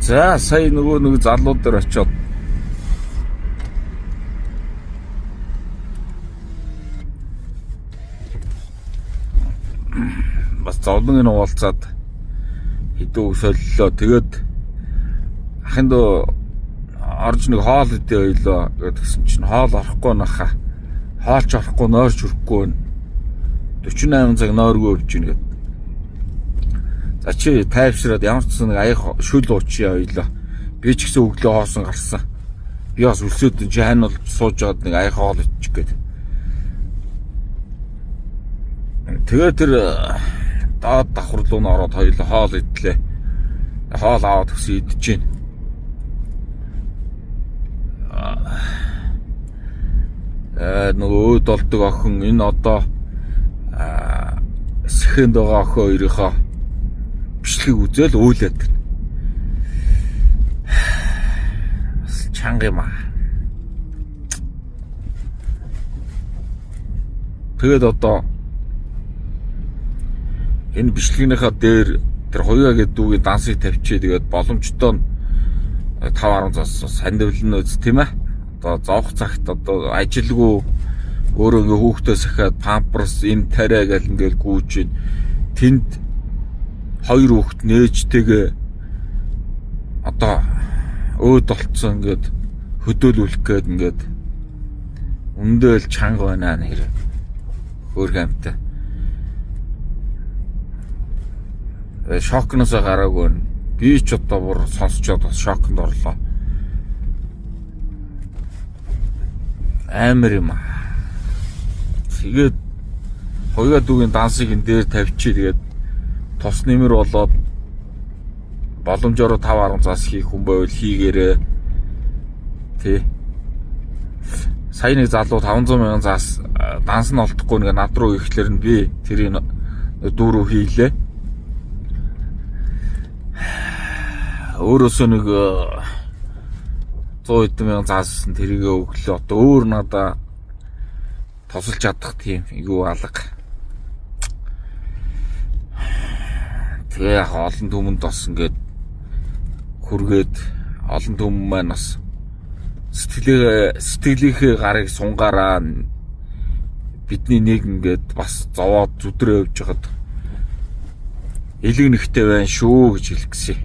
За сая нөгөө нэг залууд дээр очиод бас зовлонгийн уулзаад хэдэн үг солилоо. Тэгээд ахын дөө орж нэг хоол идэ ойлоо гэдгсэн чинь хоол орохгүй нахаа. Хоолч орохгүй нойрч хүрэхгүй байна. 48 цаг нойргүй өвж гин гэд. За чи тайвшраад ямар ч нэг аяг шүл уучи ойлоо. Би ч гэсэн өглөө хоосон гарсан. Би бас өлсөд чи хань бол сууж аваад нэг аяг хоол ичих гээд. Тэгээ тэр даад давхар руу н ороод хоёулаа хоол идлээ. Хоол аваад гэсэн идэж гин. Нөгөө өөд болдог охин энэ одоо сэхэнд байгаа охин хоёрынхоо бичлэгийг үзэл өөлээд байна. Чанга юм аа. Тэгээд одоо энэ бичлэгнийхаа дээр тэр хоёроо гэдэг дүүгийн дансыг тавьчихээ. Тэгээд боломжтой нь 5-10 зас сандвлын үз тийм ээ. Одоо зоох цагт одоо ажилгүй өөрөө ингээ хүүхдээ сахиад памперс энэ тариа гэл ингээл гүйж ин тэнд хоёр хүүхд нээжтэйгээ одоо өөд болцсон ингээд хөдөөлүүлэх гээд ингээд өндөл чанга байна нэр хөөрхөн амтай шокноос гараагүй би ч одоо бүр сонсчод бас шокнд орлоо. Амар юм аа. Тэгээд хоёроо дүүгийн дансыг энэ дээр тавьчих. Тэгээд тус нэмэр болоод боломжоор 5-10 зас хийх хүн байвал хийгээрээ. Тэ. Сая нэг залуу 500,000 зас данс нь олдохгүй нэг над руу ирэхлээр нь би тэрийг дүүрүү хийлээ. Өөрөөсөө нэг 100,000 заас тэрийгээ өглөө. Одоо өөр надаа тосолж чадах тийм юу алга. Тэгээ яг олон түмэнд бас ингээд хүргээд олон түмэн маань бас сэтгэлийнхээ гарыг сунгаараа бидний нэг ингээд бас зовоод зүдрээ явж хаад элэг нэгтэй байна шүү гэж хэлэх гэсэн.